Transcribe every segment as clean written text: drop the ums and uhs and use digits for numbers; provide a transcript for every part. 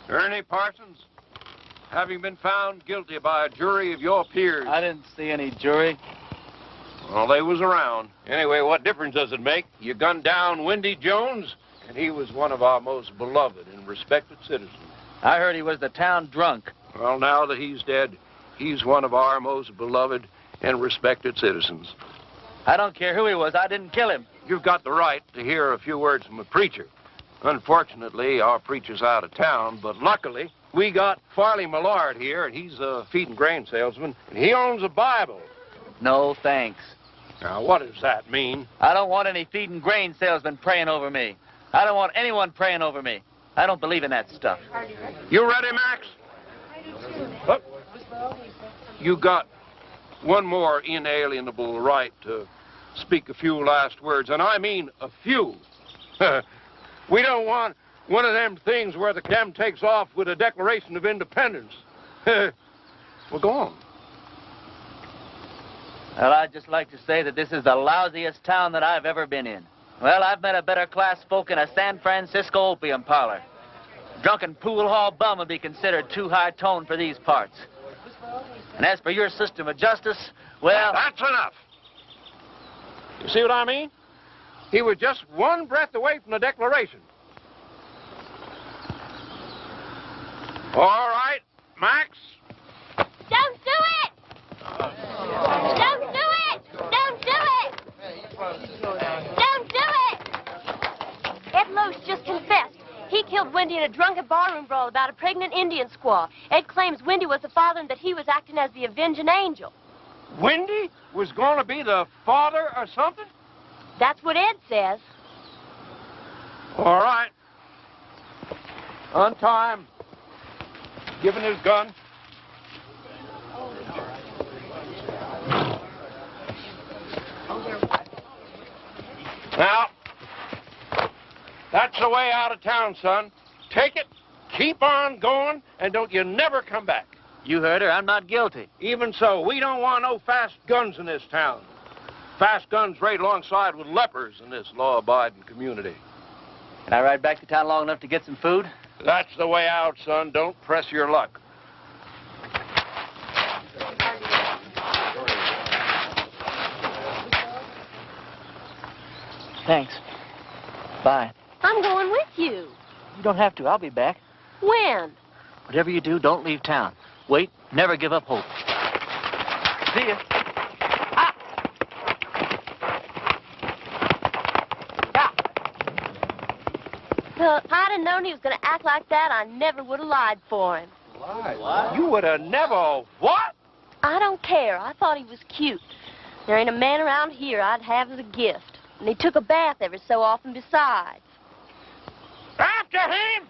Ernie Parsons, having been found guilty by a jury of your peers. I didn't see any jury. Well, they was around. Anyway, what difference does it make? You gunned down Windy Jones, and he was one of our most beloved and respected citizens. I heard he was the town drunk. Well, now that he's dead, he's one of our most beloved and respected citizens. I don't care who he was. I didn't kill him. You've got the right to hear a few words from a preacher. Unfortunately, our preacher's out of town, but luckily, we got Farley Millard here, and he's a feed and grain salesman, and he owns a Bible. No, thanks. Now, what does that mean? I don't want any feed and grain salesman praying over me. I don't want anyone praying over me. I don't believe in that stuff. You ready, Max? Look, you got one more inalienable right to speak a few last words, and I mean a few. We don't want one of them things where the cam takes off with a Declaration of Independence. Well, go on. Well, I'd just like to say that this is the lousiest town that I've ever been in. Well, I've met a better class folk in a San Francisco opium parlor. Drunken pool hall bum would be considered too high tone for these parts. And as for your system of justice, well... That's enough. You see what I mean? He was just one breath away from the Declaration. All right, Max. Don't do it! Don't do it! Don't do it! Don't do it! Ed Loach just confessed. He killed Wendy in a drunken barroom brawl about a pregnant Indian squaw. Ed claims Wendy was the father and that he was acting as the avenging angel. Wendy was going to be the father or something? That's what Ed says. All right. Untie him. Give him his gun. Now, that's the way out of town, son. Take it, keep on going, and don't you never come back. You heard her. I'm not guilty. Even so, we don't want no fast guns in this town. Fast guns right alongside with lepers in this law-abiding community. Can I ride back to town long enough to get some food? That's the way out, son. Don't press your luck. Thanks. Bye. I'm going with you. You don't have to. I'll be back. When? Whatever you do, don't leave town. Wait. Never give up hope. See ya. Well, if I'd have known he was going to act like that, I never would have lied for him. Lied? What? You would have never... What? I don't care. I thought he was cute. There ain't a man around here I'd have as a gift. And he took a bath every so often besides. After him!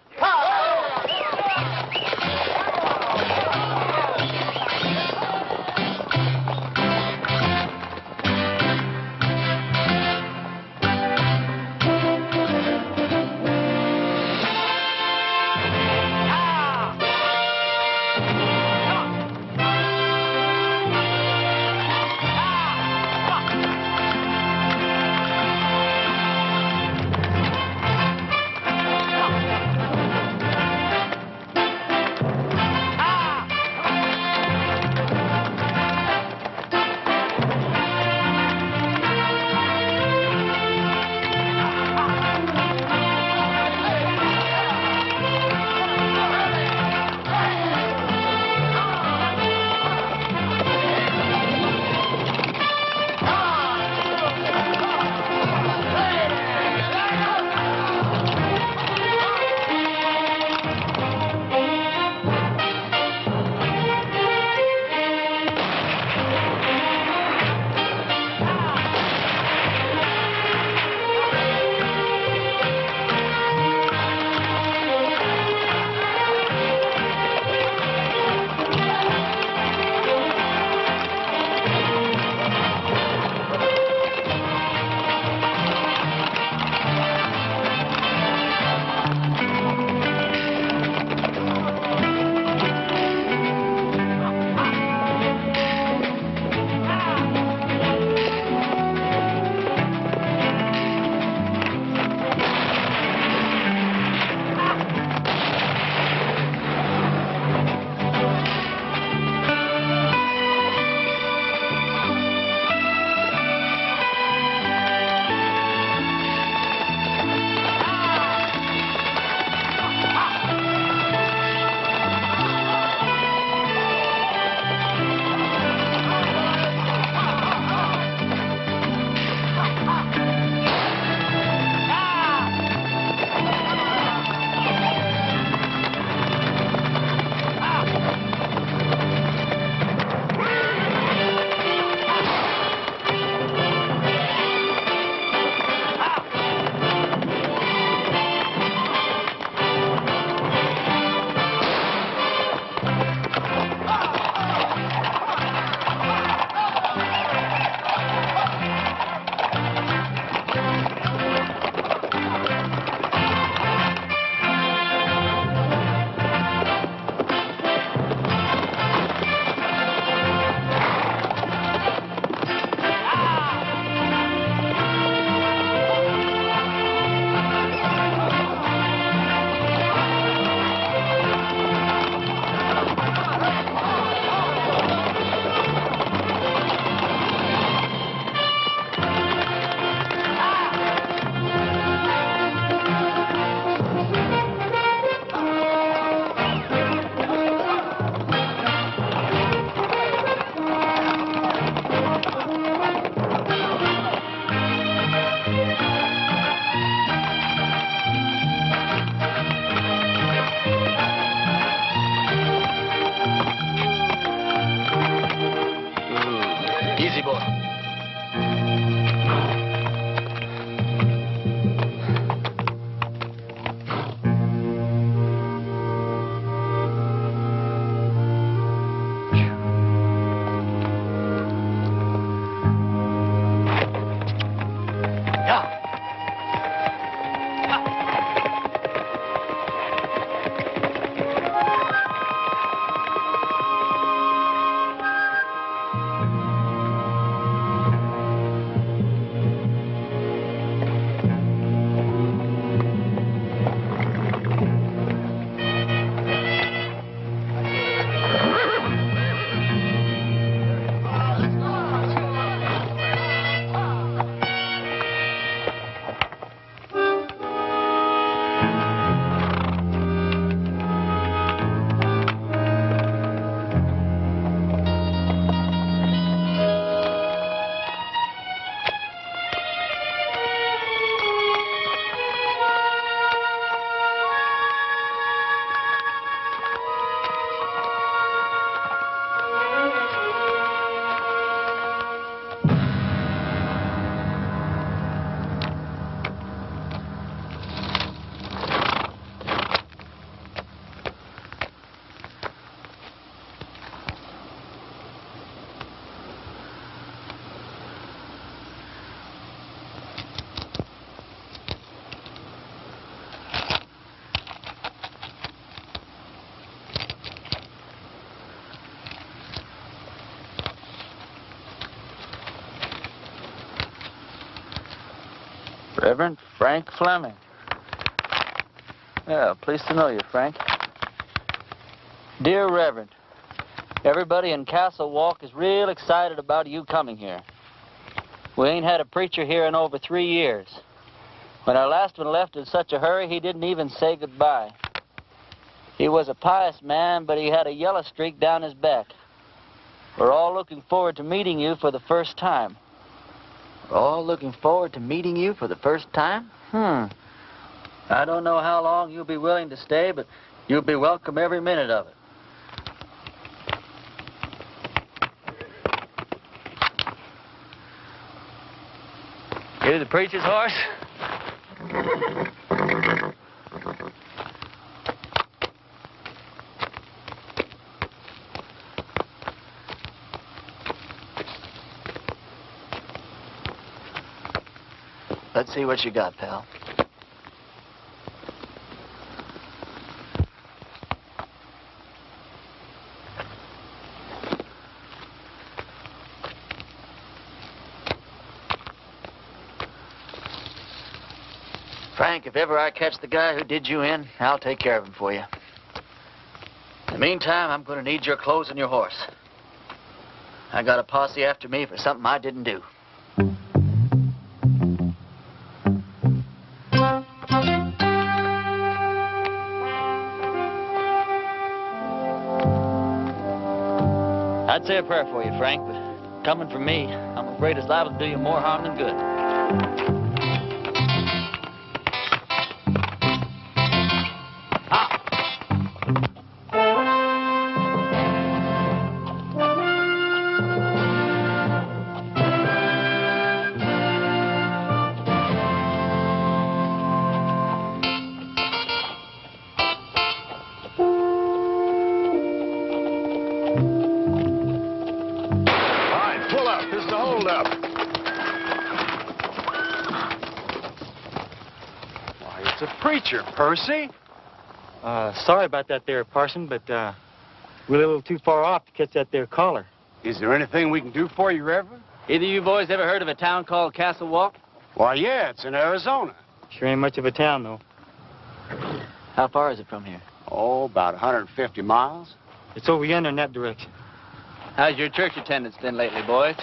Frank Fleming. Yeah, pleased to know you, Frank. Dear Reverend, everybody in Castle Walk is real excited about you coming here. We ain't had a preacher here in over 3 years. When our last one left in such a hurry, he didn't even say goodbye. He was a pious man, but he had a yellow streak down his back. We're all looking forward to meeting you for the first time. We're all looking forward to meeting you for the first time? I don't know how long you'll be willing to stay, but you'll be welcome every minute of it. Here's the preacher's horse. Let's see what you got, pal. Frank, if ever I catch the guy who did you in, I'll take care of him for you. In the meantime, I'm going to need your clothes and your horse. I got a posse after me for something I didn't do. I'd say a prayer for you, Frank, but coming from me, I'm afraid it's liable to do you more harm than good. Percy? Sorry about that there, Parson, but we're a little too far off to catch that there caller. Is there anything we can do for you, Reverend? Either of you boys ever heard of a town called Castle Walk? Why, yeah, it's in Arizona. Sure ain't much of a town, though. How far is it from here? Oh, about 150 miles. It's over yonder in that direction. How's your church attendance been lately, boys?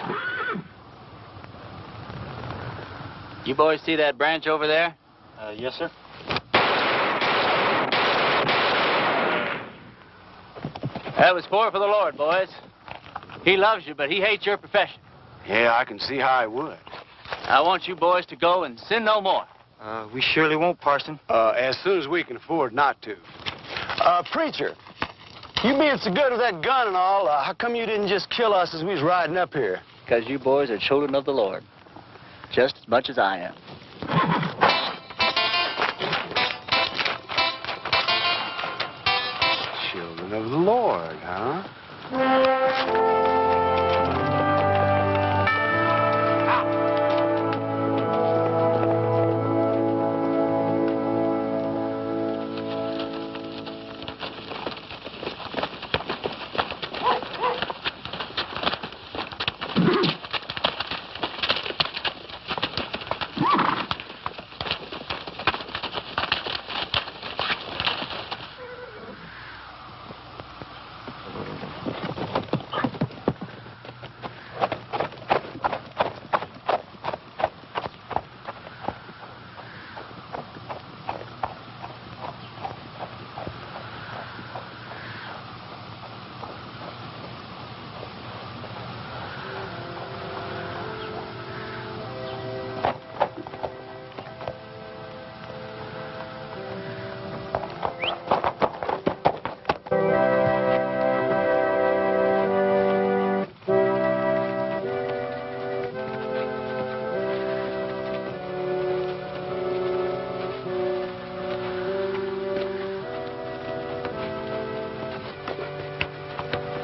You boys see that branch over there? Yes, sir. That was for the Lord, boys. He loves you, but he hates your profession. Yeah, I can see how I would. I want you boys to go and sin no more. We surely won't, Parson. As soon as we can afford not to. Preacher, you being so good with that gun and all, how come you didn't just kill us as we was riding up here? Because you boys are children of the Lord, just as much as I am. Children of the Lord, huh?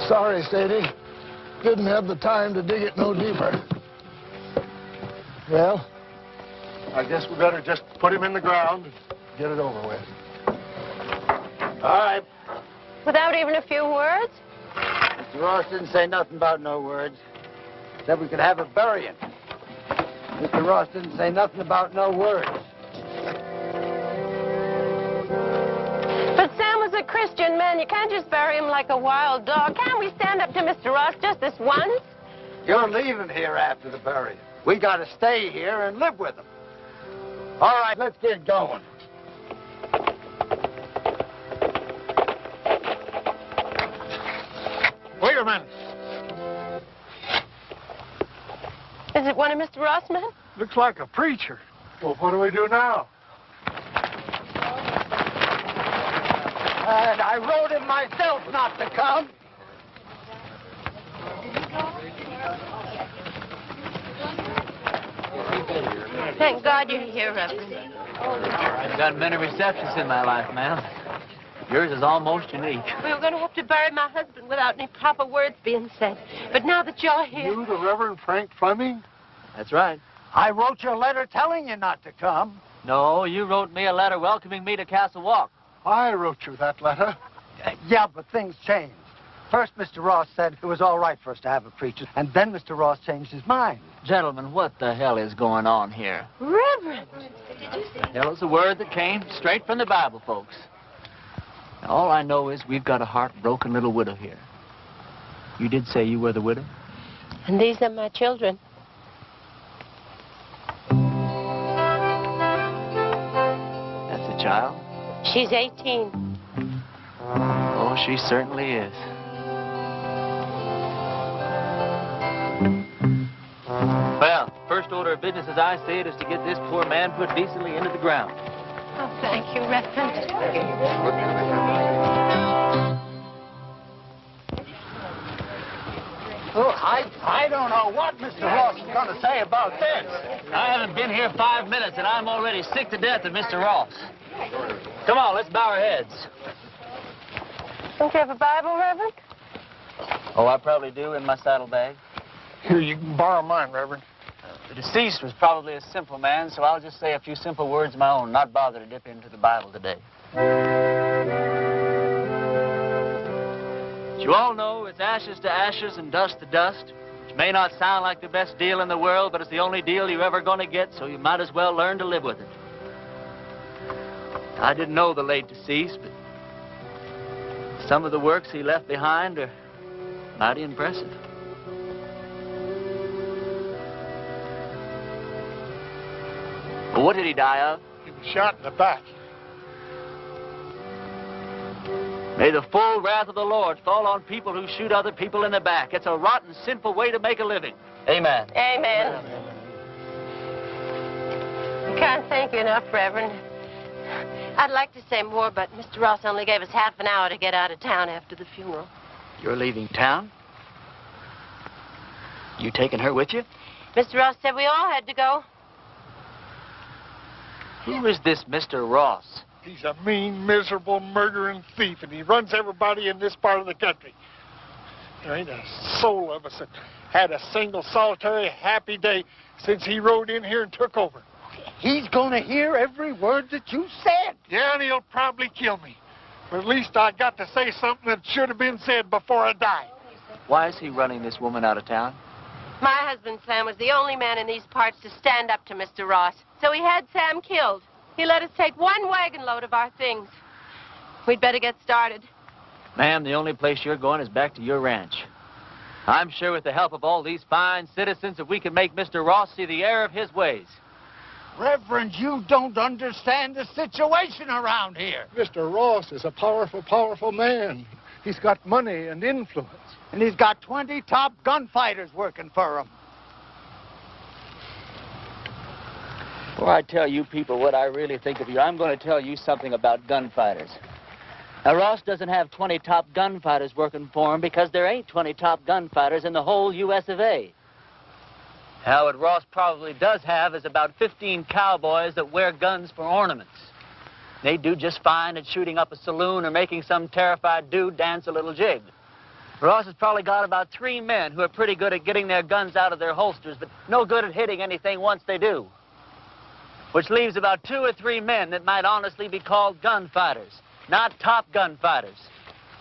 Sorry, Sadie. Didn't have the time to dig it no deeper. Well, I guess we better just put him in the ground and get it over with. All right. Without even a few words? Mr. Ross didn't say nothing about no words. Said we could have a burying. Mr. Ross didn't say nothing about no words. Christian man. You can't just bury him like a wild dog. Can't we stand up to Mr. Ross just this once? You're leaving here after the burial. We got to stay here and live with him. All right, let's get going. Wait a minute. Is it one of Mr. Ross' men? Looks like a preacher. Well, what do we do now? And I wrote him myself not to come. Thank God you're here, Reverend. I've done many receptions in my life, ma'am. Yours is almost unique. We were going to have to bury my husband without any proper words being said. But now that you're here... You, the Reverend Frank Fleming? That's right. I wrote you a letter telling you not to come. No, you wrote me a letter welcoming me to Castle Walk. I wrote you that letter. Yeah, but things changed. First, Mr. Ross said it was all right for us to have a preacher, and then Mr. Ross changed his mind. Gentlemen, what the hell is going on here? Reverend! Hell is a word that came straight from the Bible, folks. Now, all I know is we've got a heartbroken little widow here. You did say you were the widow? And these are my children. That's a child? She's 18. Oh, she certainly is. Well, first order of business as I see it is to get this poor man put decently into the ground. Oh, thank you, Reverend. Oh, I don't know what Mr. Ross is going to say about this. I haven't been here 5 minutes, and I'm already sick to death of Mr. Ross. Come on, let's bow our heads. Don't you have a Bible, Reverend? Oh, I probably do in my saddlebag. Here, you can borrow mine, Reverend. The deceased was probably a simple man, so I'll just say a few simple words of my own, not bother to dip into the Bible today. As you all know, it's ashes to ashes and dust to dust, which may not sound like the best deal in the world, but it's the only deal you're ever going to get, so you might as well learn to live with it. I didn't know the late deceased, but some of the works he left behind are mighty impressive. Well, what did he die of? He was shot in the back. May the full wrath of the Lord fall on people who shoot other people in the back. It's a rotten, sinful way to make a living. Amen. Amen. We can't thank you enough, Reverend. I'd like to say more, but Mr. Ross only gave us half an hour to get out of town after the funeral. You're leaving town? You taking her with you? Mr. Ross said we all had to go. Who is this Mr. Ross? He's a mean, miserable, murdering thief, and he runs everybody in this part of the country. There ain't a soul of us that had a single, solitary, happy day since he rode in here and took over. He's going to hear every word that you said. Yeah, and he'll probably kill me. But at least I got to say something that should have been said before I died. Why is he running this woman out of town? My husband, Sam, was the only man in these parts to stand up to Mr. Ross. So he had Sam killed. He let us take one wagon load of our things. We'd better get started. Ma'am, the only place you're going is back to your ranch. I'm sure with the help of all these fine citizens that we can make Mr. Ross see the error of his ways. Reverend, you don't understand the situation around here. Mr. Ross is a powerful, powerful man. He's got money and influence. And he's got 20 top gunfighters working for him. Before I tell you people what I really think of you, I'm going to tell you something about gunfighters. Now, Ross doesn't have 20 top gunfighters working for him because there ain't 20 top gunfighters in the whole U.S. of A. Now, what Ross probably does have is about 15 cowboys that wear guns for ornaments. They do just fine at shooting up a saloon or making some terrified dude dance a little jig. Ross has probably got about 3 men who are pretty good at getting their guns out of their holsters, but no good at hitting anything once they do. Which leaves about 2 or 3 men that might honestly be called gunfighters. Not top gunfighters.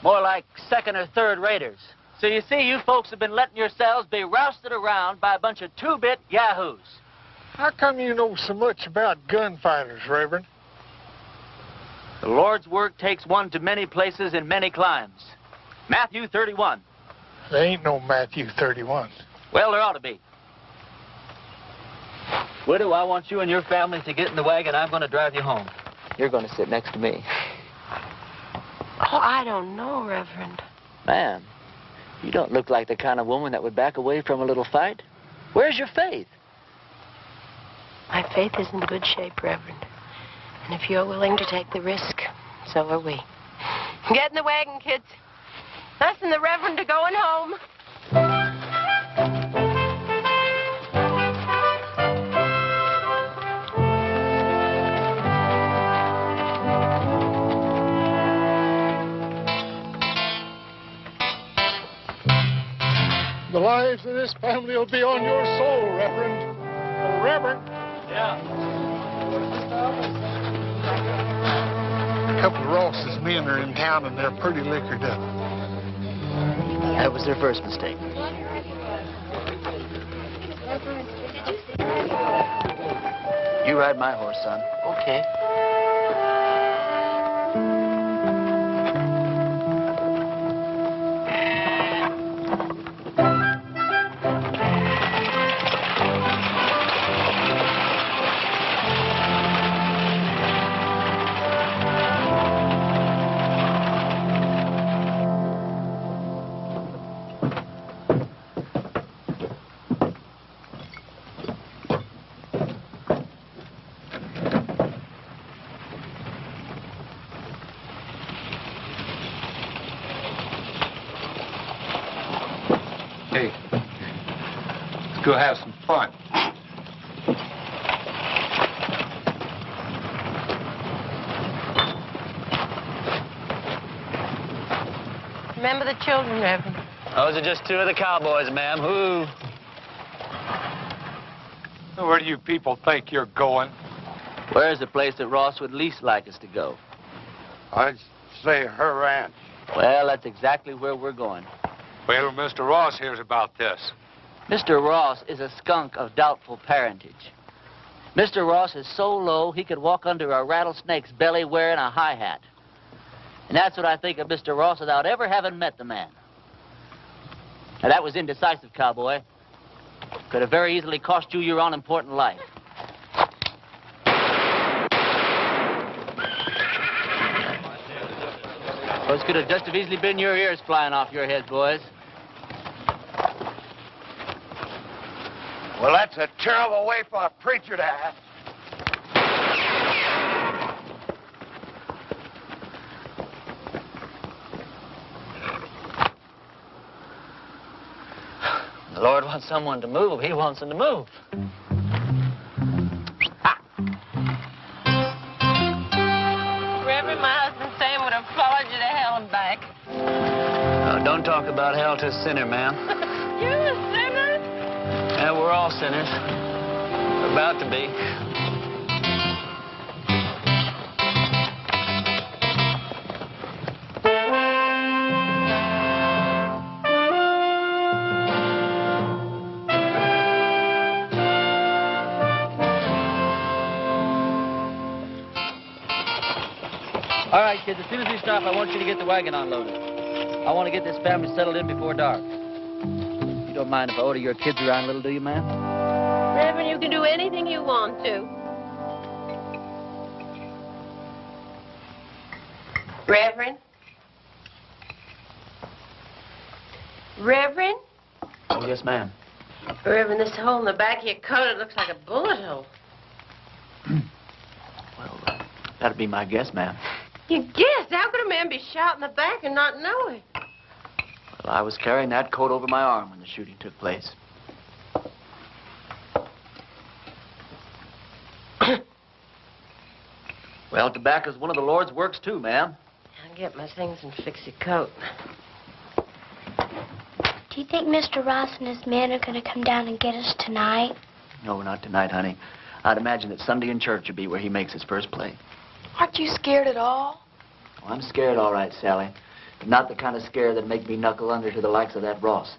More like second or third raters. So you see, you folks have been letting yourselves be rousted around by a bunch of two-bit yahoos. How come you know so much about gunfighters, Reverend? The Lord's work takes one to many places in many climes. Matthew 31. There ain't no Matthew 31. Well, there ought to be. Widow, I want you and your family to get in the wagon. I'm going to drive you home. You're going to sit next to me. Oh, I don't know, Reverend. Ma'am, you don't look like the kind of woman that would back away from a little fight. Where's your faith? My faith is in good shape, Reverend. And if you're willing to take the risk, so are we. Get in the wagon, kids. Us and the Reverend are going home. The lives of this family will be on your soul, Reverend. Oh, Reverend. Yeah. A couple of Ross's men are in town and they're pretty liquored up. That was their first mistake. You ride my horse, son. Okay. Hey, let's go have some fun. Remember the children, Reverend. Those are just two of the cowboys, ma'am. Who? Where do you people think you're going? Where's the place that Ross would least like us to go? I'd say her ranch. Well, that's exactly where we're going. Wait till Mr. Ross hears about this. Mr. Ross is a skunk of doubtful parentage. Mr. Ross is so low he could walk under a rattlesnake's belly wearing a high hat. And that's what I think of Mr. Ross without ever having met the man. Now, that was indecisive, cowboy. Could have very easily cost you your all-important life. Those could have just as easily been your ears flying off your heads, boys. Well, that's a terrible way for a preacher to act. The Lord wants someone to move. He wants them to move. Reverend, my husband Sam would have followed you to hell and back. Don't talk about hell to a sinner, ma'am. You're a sinner? Yeah, we're all sinners. About to be. All right, kids, as soon as we stop, I want you to get the wagon unloaded. I want to get this family settled in before dark. You don't mind if I order your kids around a little, do you, ma'am? Reverend, you can do anything you want to. Reverend? Reverend? Oh, yes, ma'am. Reverend, this hole in the back of your coat, it looks like a bullet hole. Well, that'd be my guess, ma'am. You guessed? How could a man be shot in the back and not know it? Well, I was carrying that coat over my arm when the shooting took place. Well, tobacco's one of the Lord's works, too, ma'am. I'll get my things and fix your coat. Do you think Mr. Ross and his men are going to come down and get us tonight? No, not tonight, honey. I'd imagine that Sunday in church would be where he makes his first play. Aren't you scared at all? Oh, I'm scared, all right, Sally. But not the kind of scare that'd make me knuckle under to the likes of that Ross.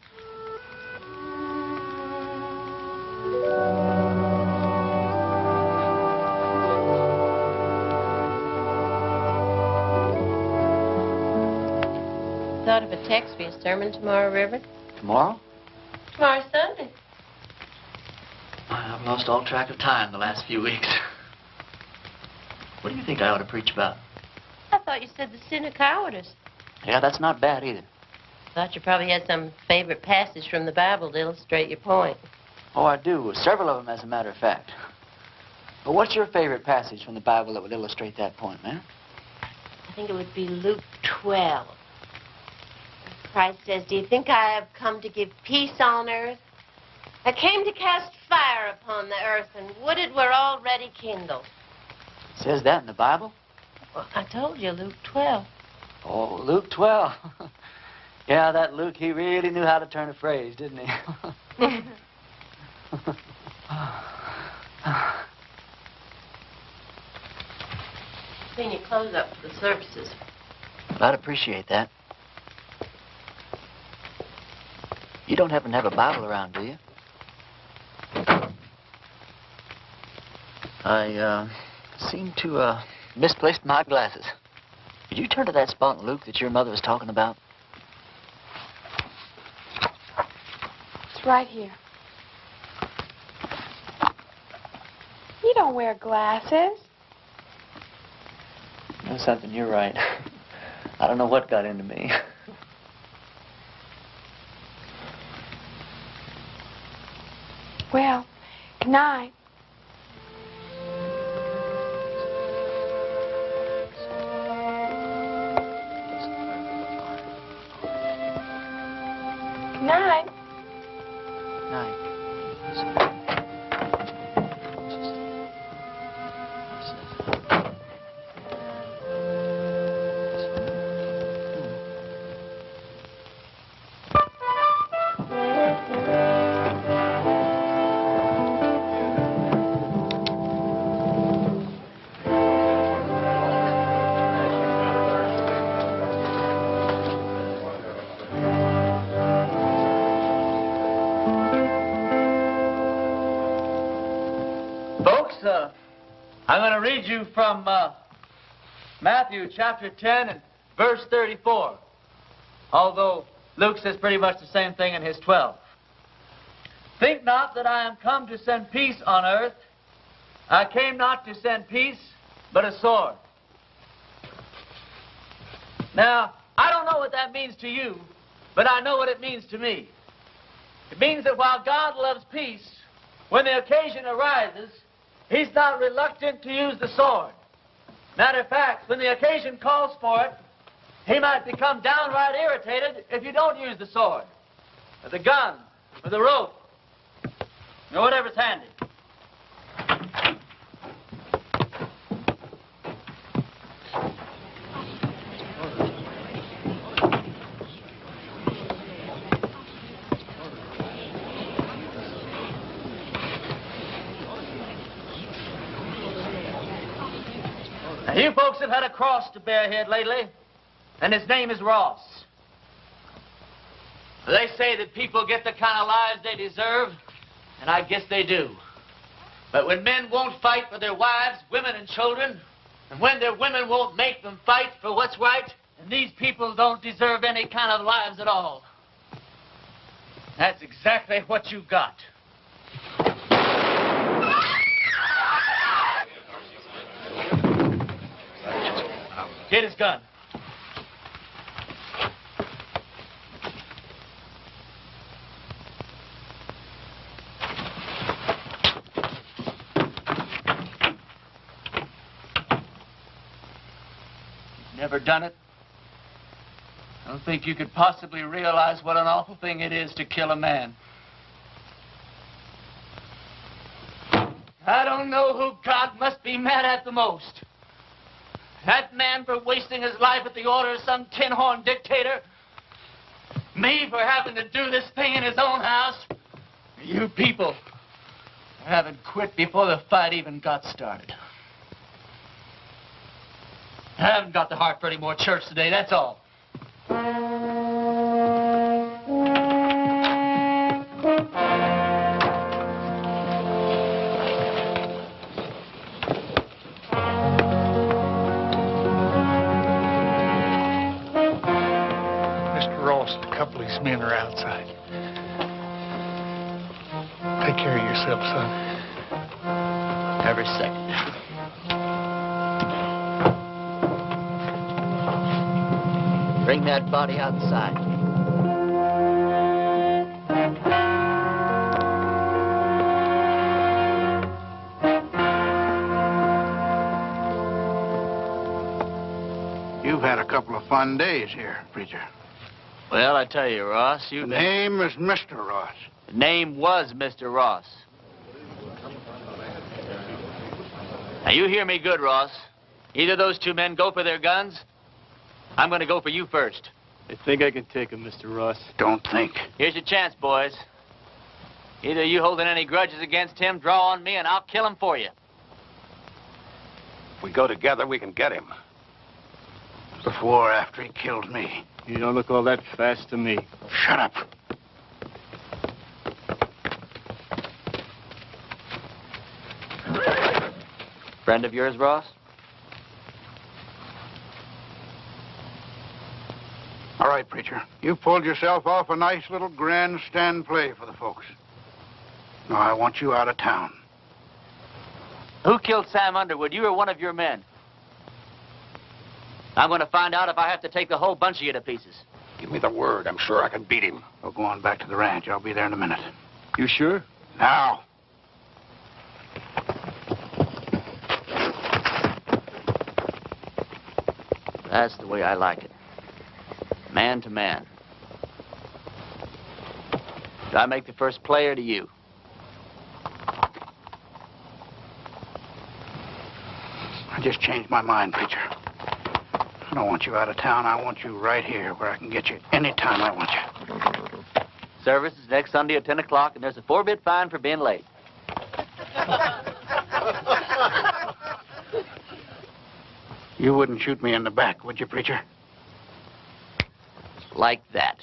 thought of a text for your sermon tomorrow, Reverend? Tomorrow? Tomorrow's Sunday. I've lost all track of time the last few weeks. What do you think I ought to preach about? I thought you said the sin of cowardice. Yeah, that's not bad either. Thought you probably had some favorite passage from the Bible to illustrate your point. Oh, I do. Several of them, as a matter of fact. But what's your favorite passage from the Bible that would illustrate that point, man? I think it would be Luke 12. Christ says, do you think I have come to give peace on earth? I came to cast fire upon the earth, and would it were already kindled. It says that in the Bible? Well, I told you, Luke 12. Oh, Luke 12. Yeah, that Luke, he really knew how to turn a phrase, didn't he? Clean your clothes up for the services. I'd appreciate that. You don't happen to have a Bible around, do you? I seem to misplaced my glasses. Could you turn to that spot in Luke that your mother was talking about? It's right here. You don't wear glasses. You know something, you're right. I don't know what got into me. Well, good night. Good night. I'm going to read you from Matthew chapter 10 and verse 34. Although Luke says pretty much the same thing in his 12. Think not that I am come to send peace on earth. I came not to send peace, but a sword. Now, I don't know what that means to you, but I know what it means to me. It means that while God loves peace, when the occasion arises, He's not reluctant to use the sword. Matter of fact, when the occasion calls for it, He might become downright irritated if you don't use the sword, or the gun, or the rope, or whatever's handy. Now, you folks have had a cross to bear here lately, and his name is Ross. They say that people get the kind of lives they deserve, and I guess they do. But when men won't fight for their wives, women, and children, and when their women won't make them fight for what's right, then these people don't deserve any kind of lives at all. That's exactly what you got. Get his gun. Never done it? I don't think you could possibly realize what an awful thing it is to kill a man. I don't know who God must be mad at the most. That man for wasting his life at the order of some tin-horn dictator. Me for having to do this thing in his own house. You people for having quit before the fight even got started. I haven't got the heart for any more church today, that's all. policemen are outside. Take care of yourself, son. Every second. Bring that body outside. You've had a couple of fun days here, preacher. Well, I tell you, Ross, The name is Mr. Ross. The name was Mr. Ross. Now, you hear me good, Ross. Either those two men go for their guns. I'm going to go for you first. I think I can take him, Mr. Ross. Don't think. Here's your chance, boys. Either you holding any grudges against him, draw on me, and I'll kill him for you. If we go together, we can get him. Before or after he killed me. You don't look all that fast to me. Shut up. Friend of yours, Ross? All right, preacher. You pulled yourself off a nice little grandstand play for the folks. Now I want you out of town. Who killed Sam Underwood, you or one of your men? I'm going to find out if I have to take the whole bunch of you to pieces. Give me the word. I'm sure I can beat him. We'll go on back to the ranch. I'll be there in a minute. You sure? Now. That's the way I like it. Man to man. Do I make the first play or do you? I just changed my mind, preacher. I don't want you out of town. I want you right here where I can get you anytime I want you. Service is next Sunday at 10 o'clock, and there's a 4-bit fine for being late. You wouldn't shoot me in the back, would you, preacher? Like that.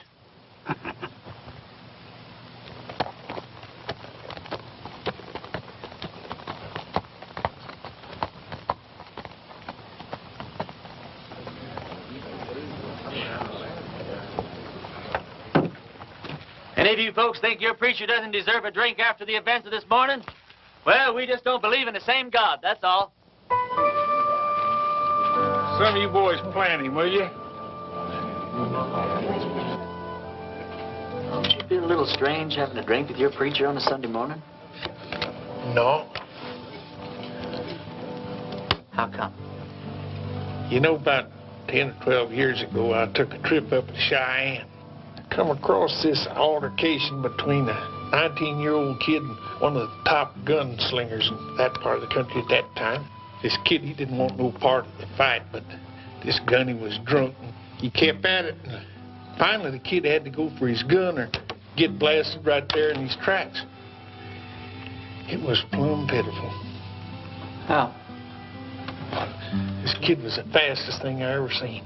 Any of you folks think your preacher doesn't deserve a drink after the events of this morning? Well, we just don't believe in the same God, that's all. Some of you boys plan him, will you? Don't you feel a little strange having a drink with your preacher on a Sunday morning? No. How come? You know, about 10 or 12 years ago, I took a trip up to Cheyenne. I come across this altercation between a 19-year-old kid and one of the top gunslingers in that part of the country at that time. This kid, he didn't want no part of the fight, but this gunny was drunk. And he kept at it, and finally the kid had to go for his gun or get blasted right there in his tracks. It was plumb pitiful. How? This kid was the fastest thing I ever seen.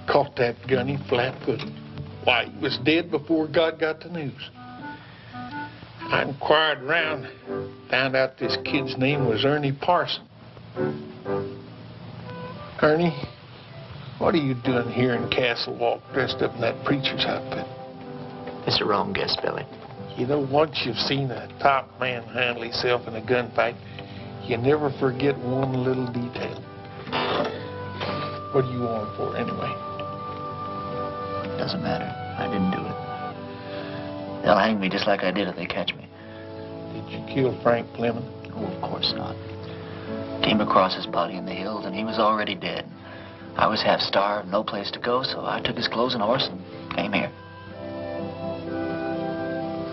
Caught that gunny flat-footed. Why, he was dead before God got the news. I inquired around, found out this kid's name was Ernie Parson. Ernie, what are you doing here in Castle Walk dressed up in that preacher's outfit? It's a wrong guess, Billy. You know, once you've seen a top man handle himself in a gunfight, you never forget one little detail. What do you want for, anyway? Doesn't matter. I didn't do it. They'll hang me just like I did if they catch me. Did you kill Frank Fleming? Oh, of course not. Came across his body in the hills, and he was already dead. I was half starved, no place to go, so I took his clothes and horse and came here.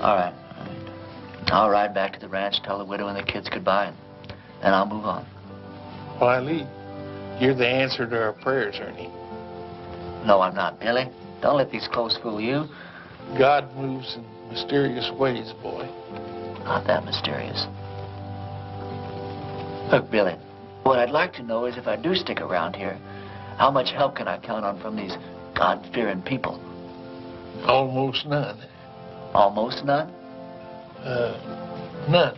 All right. I'll ride back to the ranch, tell the widow and the kids goodbye, and then I'll move on. Why, Lee, you're the answer to our prayers, Ernie. No, I'm not, Billy. Don't let these clothes fool you. God moves in mysterious ways, boy. Not that mysterious. Look, Billy, what I'd like to know is if I do stick around here, how much help can I count on from these God-fearing people? Almost none. Almost none? None.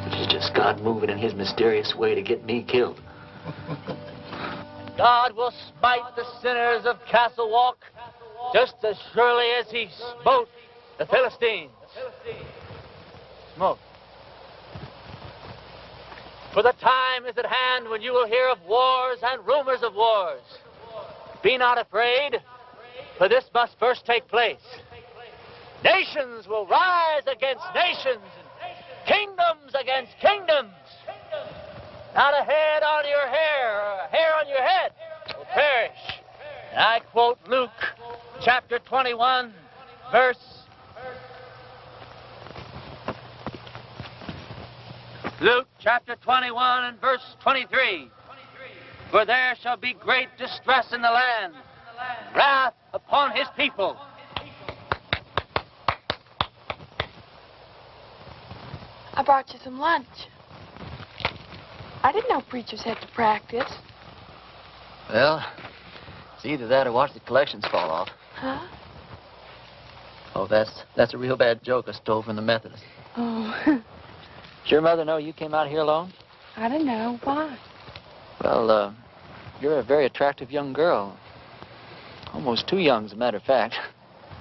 Which is just God moving in his mysterious way to get me killed. God will smite the sinners of Castle Walk just as surely as he smote the Philistines. Smote. For the time is at hand when you will hear of wars and rumors of wars. Be not afraid, for this must first take place. Nations will rise against nations, and kingdoms against kingdoms. Not a head on your hair, or a hair on your head will perish. And I quote Luke chapter 21, verse... Luke chapter 21 and verse 23. For there shall be great distress in the land, wrath upon his people. I brought you some lunch. I didn't know preachers had to practice. Well, it's either that or watch the collections fall off. Huh? Oh, that's a real bad joke I stole from the Methodists. Oh, Did your mother know you came out here alone? I don't know. Why? Well, you're a very attractive young girl. Almost too young, as a matter of fact.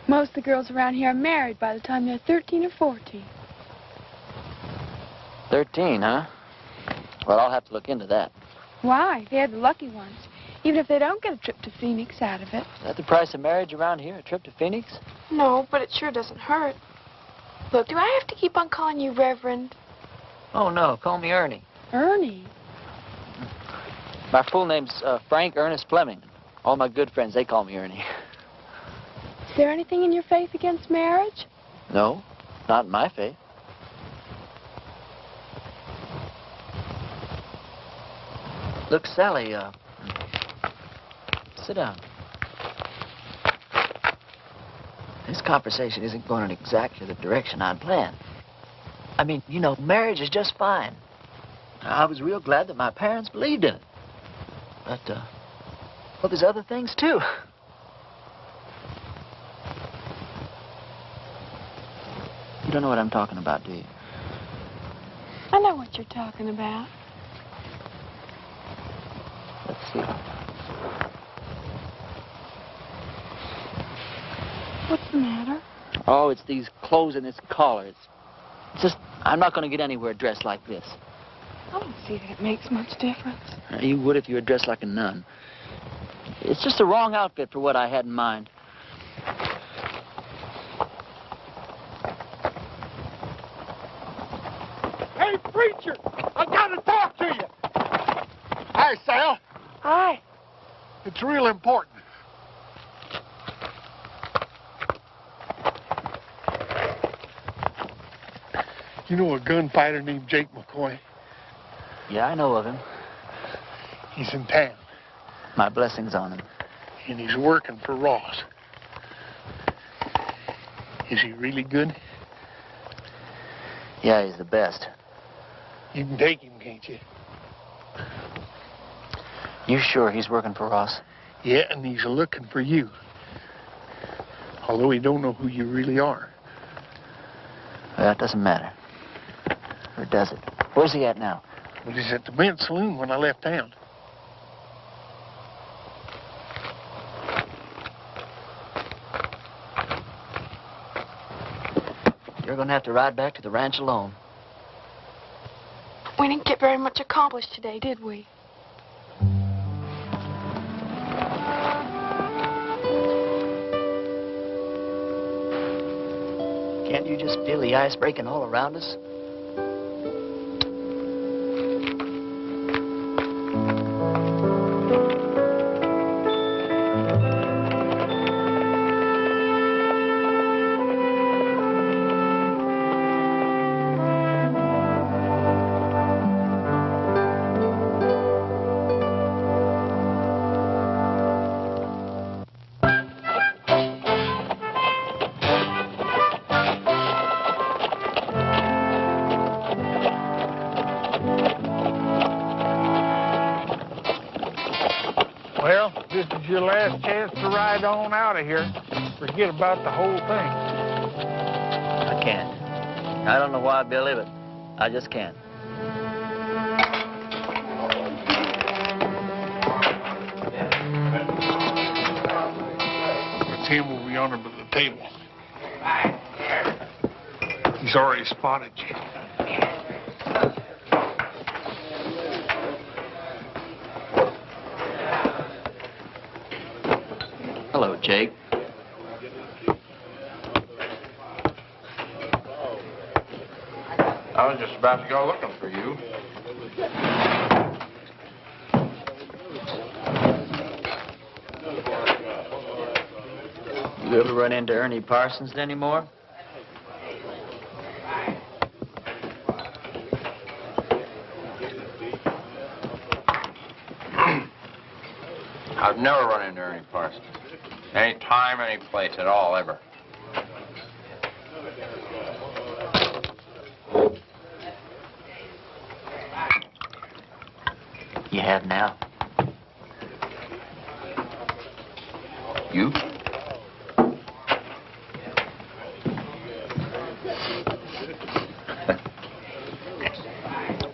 Most of the girls around here are married by the time they're 13 or 14. 13, huh? Well, I'll have to look into that. Why? They're the lucky ones. Even if they don't get a trip to Phoenix out of it. Is that the price of marriage around here, a trip to Phoenix? No, but it sure doesn't hurt. Look, do I have to keep on calling you Reverend? Oh, no. Call me Ernie. Ernie? My full name's Frank Ernest Fleming. All my good friends, they call me Ernie. Is there anything in your faith against marriage? No, not in my faith. Look, Sally, sit down. This conversation isn't going in exactly the direction I'd planned. I mean, you know, marriage is just fine. I was real glad that my parents believed in it. But, well, there's other things, too. You don't know what I'm talking about, do you? I know what you're talking about. Let's see. What's the matter? Oh, it's these clothes and this collar. It's just, I'm not going to get anywhere dressed like this. I don't see that it makes much difference. You would if you were dressed like a nun. It's just the wrong outfit for what I had in mind. Hey, preacher! I gotta talk to you! Hi, Sal. Hi. It's real important. You know a gunfighter named Jake McCoy? Yeah, I know of him. He's in town, My blessings on him. and he's working for Ross. Is he really good? Yeah, he's the best. You can take him, can't you? You sure he's working for Ross? Yeah, and he's looking for you. Although he don't know who you really are. Well, that doesn't matter. Or does it? Where's he at now? Well, he's at the men's saloon when I left town. You're going to have to ride back to the ranch alone. We didn't get very much accomplished today, did we? Can't you just feel the ice breaking all around us? Well, this is your last chance to ride on out of here. Forget about the whole thing. I can't. I don't know why, Billy, but I just can't. him over yonder by the table. He's already spotted you. Hello, Jake. I was just about to go looking for you. You ever run into Ernie Parsons anymore? I've never run into Ernie Parsons. Any time, any place at all, ever. You have now. You?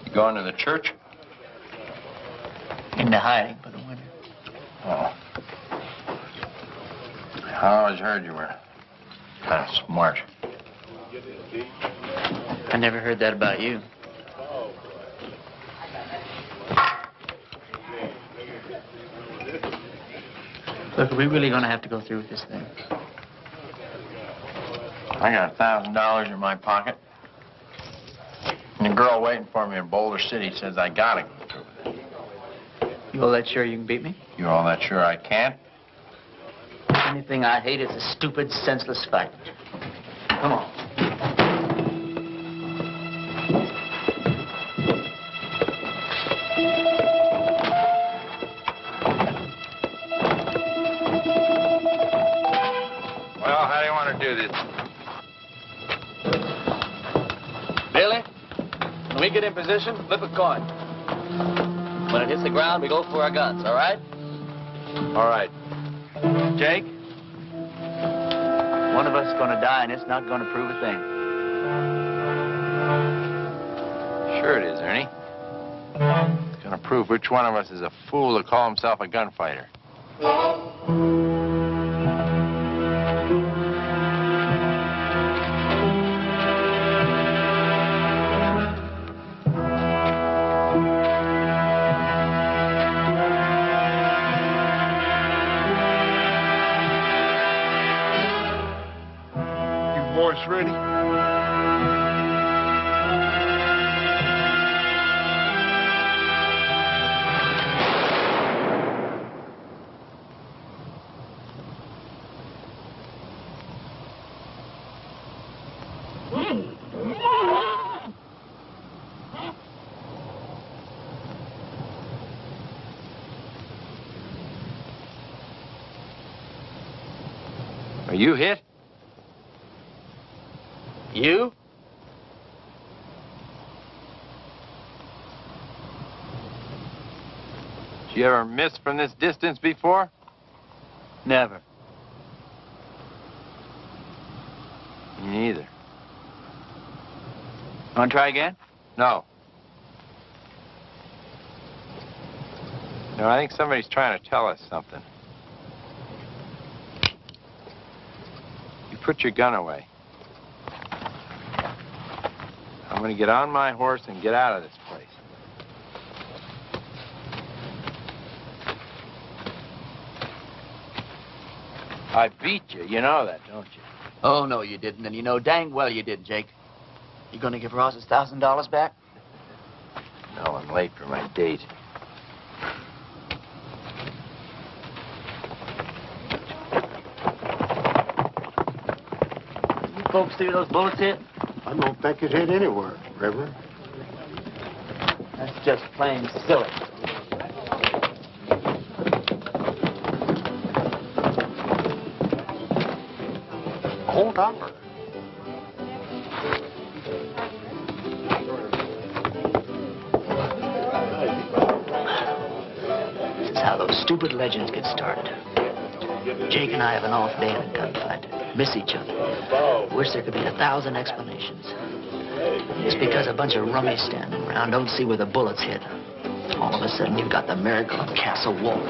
You going to the church? Into hiding for the winter. Oh. I always heard you were kind of smart. I never heard that about you. Look, are we really going to have to go through with this thing? I got $1,000 in my pocket. And the girl waiting for me in Boulder City says I gotta go through with it. You all that sure you can beat me? You all that sure I can't? The only thing I hate is a stupid, senseless fight. Come on. Well, how do you want to do this? Billy, when we get in position, flip a coin. When it hits the ground, we go for our guns, all right? All right. Jake, one of us is going to die, and it's not going to prove a thing. Sure it is, Ernie. It's going to prove which one of us is a fool to call himself a gunfighter. Boys ready? Are you hit? You? Did you ever miss from this distance before? Never. Me neither. Want to try again? No. No, I think somebody's trying to tell us something. You put your gun away. I'm going to get on my horse and get out of this place. I beat you. You know that, don't you? Oh, no, you didn't. And you know dang well you did, Jake. You going to give Ross his $1,000 back? No, I'm late for my date. You folks see those bullets hit? I don't think it hit anywhere, Reverend. That's just plain silly. Hold on. This is how those stupid legends get started. Jake and I have an off day in a gunfight. Miss each other. Wish there could be 1,000 explanations. It's because a bunch of rummies standing around don't see where the bullets hit. All of a sudden, you've got the miracle of Castle Wolf.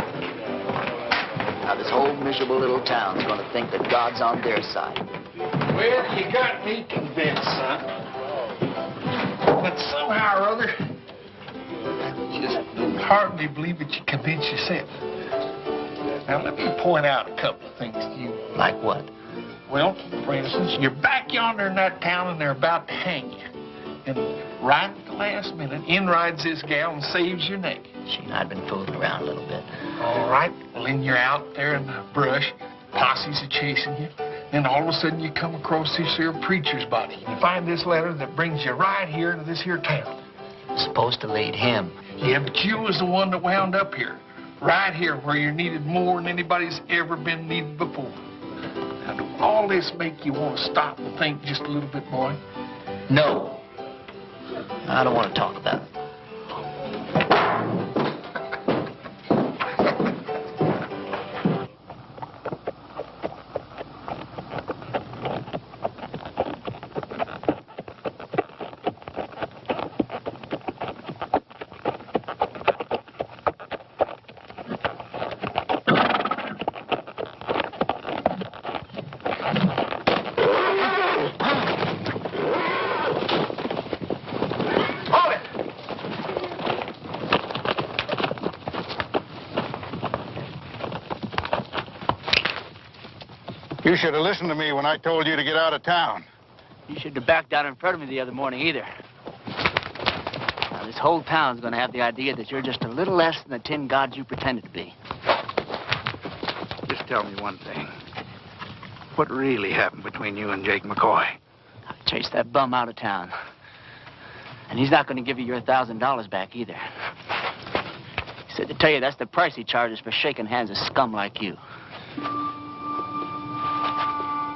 Now, this whole miserable little town's going to think that God's on their side. Well, you got me convinced, son. But somehow or other, I just hardly believe that you convinced yourself. Now, let me point out a couple of things to you. Like what? Well, for instance, you're back yonder in that town and they're about to hang you. And right at the last minute, in rides this gal and saves your neck. She and I had been fooling around a little bit. All right. Well, then you're out there in the brush. Posses are chasing you. Then all of a sudden you come across this here preacher's body. You find this letter that brings you right here to this here town. Supposed to lead him. Yeah, but you was the one that wound up here. Right here where you're needed more than anybody's ever been needed before. Now, do all this make you want to stop and think just a little bit, boy? No. I don't want to talk about it. You should have listened to me when I told you to get out of town. You shouldn't have backed down in front of me the other morning either. Now, this whole town's going to have the idea that you're just a little less than the tin god you pretended to be. Just tell me one thing. What really happened between you and Jake McCoy? I chased that bum out of town. And he's not going to give you your $1,000 back either. He said to tell you that's the price he charges for shaking hands with scum like you.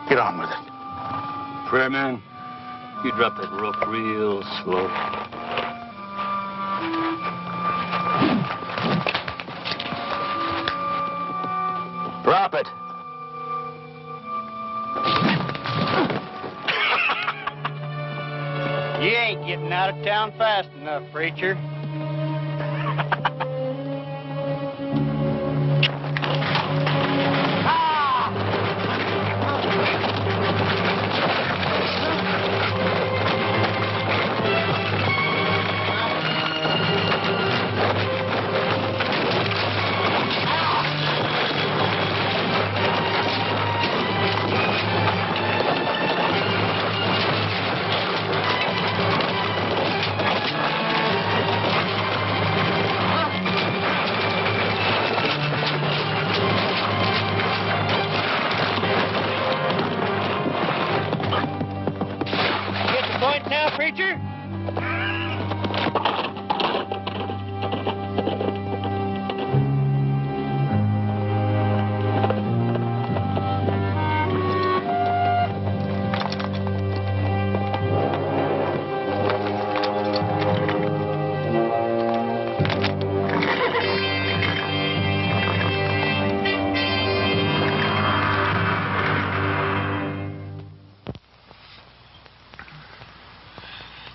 Get on with it. Prayer man, you drop that rope real slow. Drop it. You ain't getting out of town fast enough, preacher. Preacher?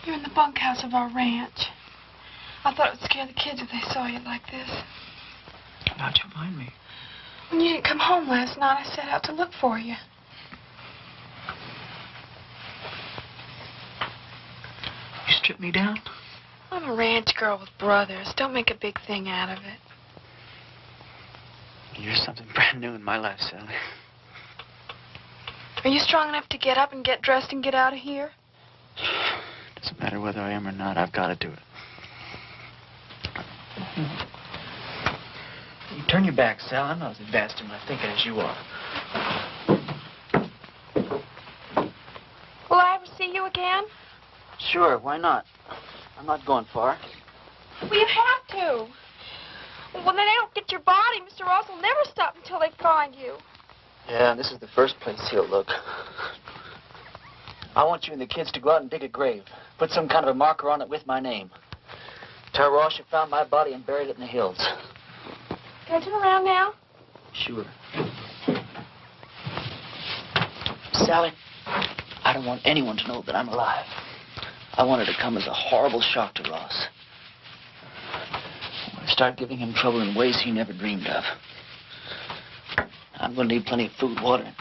You're in the bunkhouse of our ranch. I thought it would scare the kids if they saw you like this. How'd you find me? When you didn't come home last night, I set out to look for you. You stripped me down? I'm a ranch girl with brothers. Don't make a big thing out of it. You're something brand new in my life, Sally. Are you strong enough to get up and get dressed and get out of here? Doesn't matter whether I am or not, I've got to do it. You turn your back, Sal. I'm not as advanced in my thinking as you are. Will I ever see you again? Sure, why not? I'm not going far. Well, you have to. When they don't get your body, Mr. Ross will never stop until they find you. Yeah, this is the first place he'll look. I want you and the kids to go out and dig a grave. Put some kind of a marker on it with my name. Tell Ross you found my body and buried it in the hills. Can I turn around now? Sure. Sally, I don't want anyone to know that I'm alive. I want it to come as a horrible shock to Ross. I want to start giving him trouble in ways he never dreamed of. I'm going to need plenty of food, water, and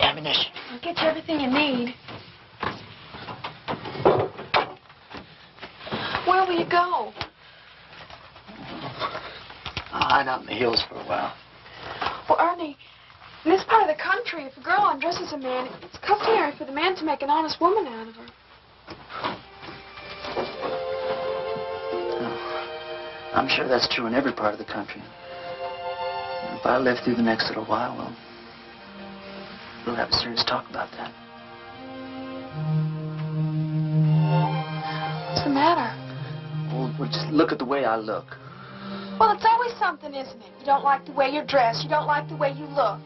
ammunition. I'll get you everything you need. Where will you go? I'll hide out in the hills for a while. Well, Ernie, in this part of the country, if a girl undresses a man, it's customary for the man to make an honest woman out of her. I'm sure that's true in every part of the country. If I live through the next little while, well, we'll have a serious talk about that. What's the matter? Well, just look at the way I look. Well, it's always something, isn't it? You don't like the way you're dressed. You don't like the way you look.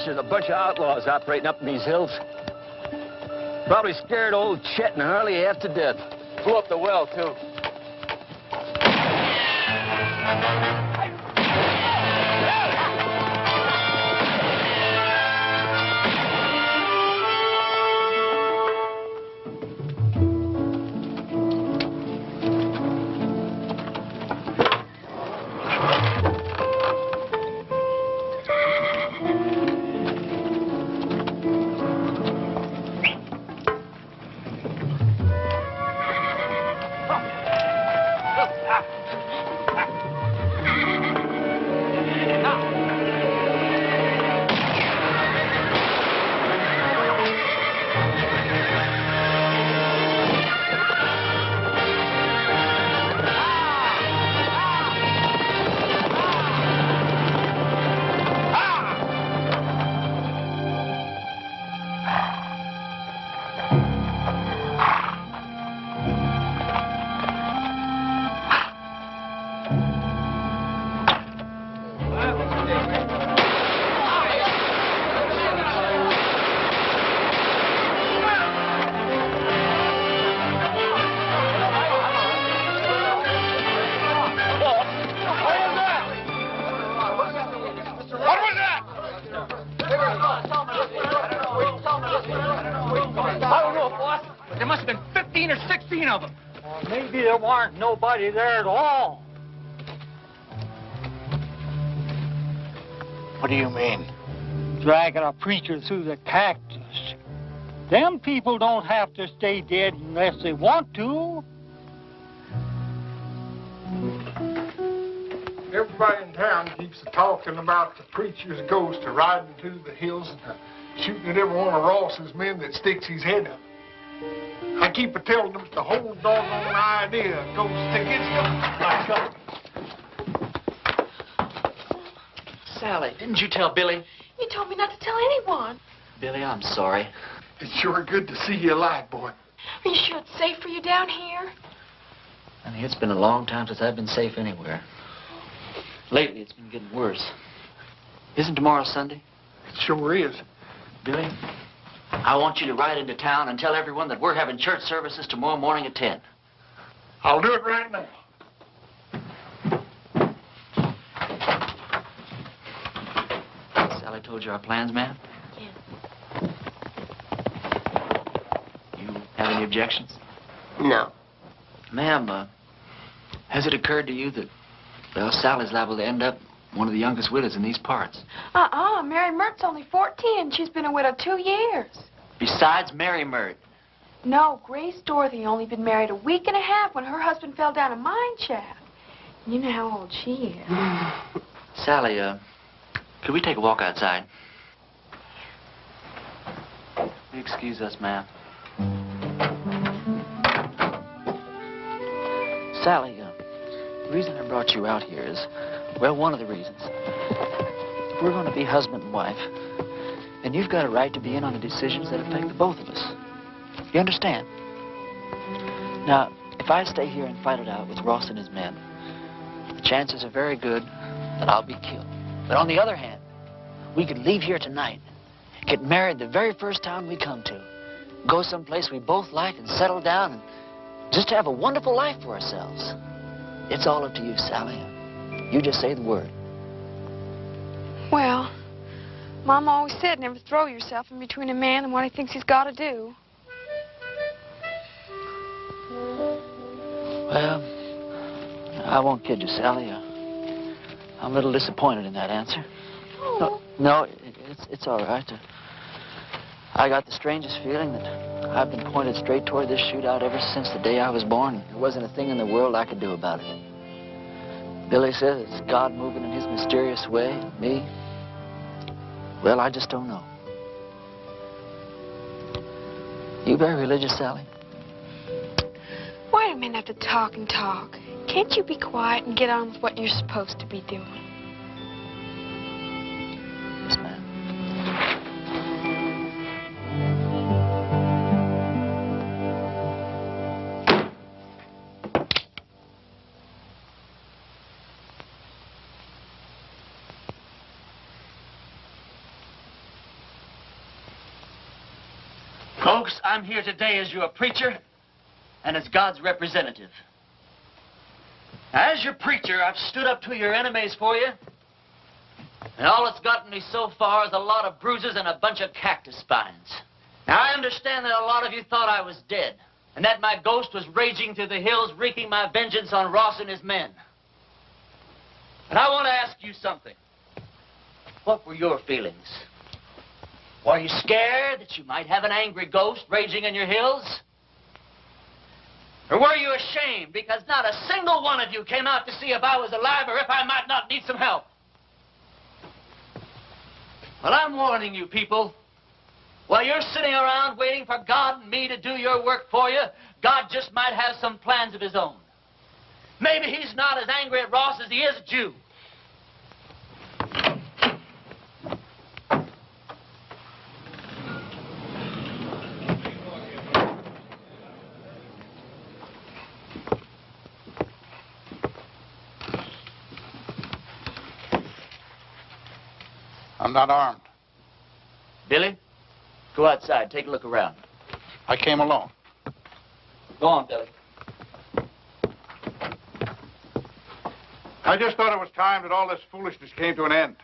There's a bunch of outlaws operating up in these hills. Probably scared old Chet and Harley half to death. Blew up the well, too. Maybe there weren't nobody there at all. What do you mean? Dragging a preacher through the cactus. Them people don't have to stay dead unless they want to. Everybody in town keeps talking about the preacher's ghost riding through the hills and shooting at every one of Ross's men that sticks his head up. I keep telling them the whole doggone idea goes to Sally, didn't you tell Billy? You told me not to tell anyone. Billy, I'm sorry. It's sure good to see you alive, boy. Are you sure it's safe for you down here? Honey, it's been a long time since I've been safe anywhere. Lately, it's been getting worse. Isn't tomorrow Sunday? It sure is. Billy, I want you to ride into town and tell everyone that we're having church services tomorrow morning at 10. I'll do it right now. Sally told you our plans, ma'am? Yeah. You have any objections? No. Ma'am, has it occurred to you that, well, Sally's liable to end up one of the youngest widows in these parts? Mary Mert's only 14 and she's been a widow 2 years. Besides Mary Mert. No, Grace Dorothy only been married a week and a half when her husband fell down a mine shaft. You know how old she is. Sally, could we take a walk outside? Excuse us, ma'am. Sally, the reason I brought you out here is, well, one of the reasons. If we're going to be husband and wife, then you've got a right to be in on the decisions that affect the both of us. You understand? Now, if I stay here and fight it out with Ross and his men, the chances are very good that I'll be killed. But on the other hand, we could leave here tonight, get married the very first town we come to, go someplace we both like and settle down and just have a wonderful life for ourselves. It's all up to you, Sally. You just say the word. Well, Mom always said never throw yourself in between a man and what he thinks he's got to do. Well, I won't kid you, Sally. I'm a little disappointed in that answer. No, it's all right. I got the strangest feeling that I've been pointed straight toward this shootout ever since the day I was born. There wasn't a thing in the world I could do about it. Billy says it's God moving in his mysterious way. Me? Well, I just don't know. You very religious, Sally? Why do men have to talk and talk? Can't you be quiet and get on with what you're supposed to be doing? Yes, ma'am. Folks, I'm here today as your preacher and as God's representative. As your preacher, I've stood up to your enemies for you. And all it's gotten me so far is a lot of bruises and a bunch of cactus spines. Now, I understand that a lot of you thought I was dead, and that my ghost was raging through the hills, wreaking my vengeance on Ross and his men. But I want to ask you something. What were your feelings? Were you scared that you might have an angry ghost raging in your hills? Or were you ashamed because not a single one of you came out to see if I was alive or if I might not need some help? Well, I'm warning you people. While you're sitting around waiting for God and me to do your work for you, God just might have some plans of his own. Maybe he's not as angry at Ross as he is at you. I'm not armed. Billy, go outside. Take a look around. I came alone. Go on, Billy. I just thought it was time that all this foolishness came to an end.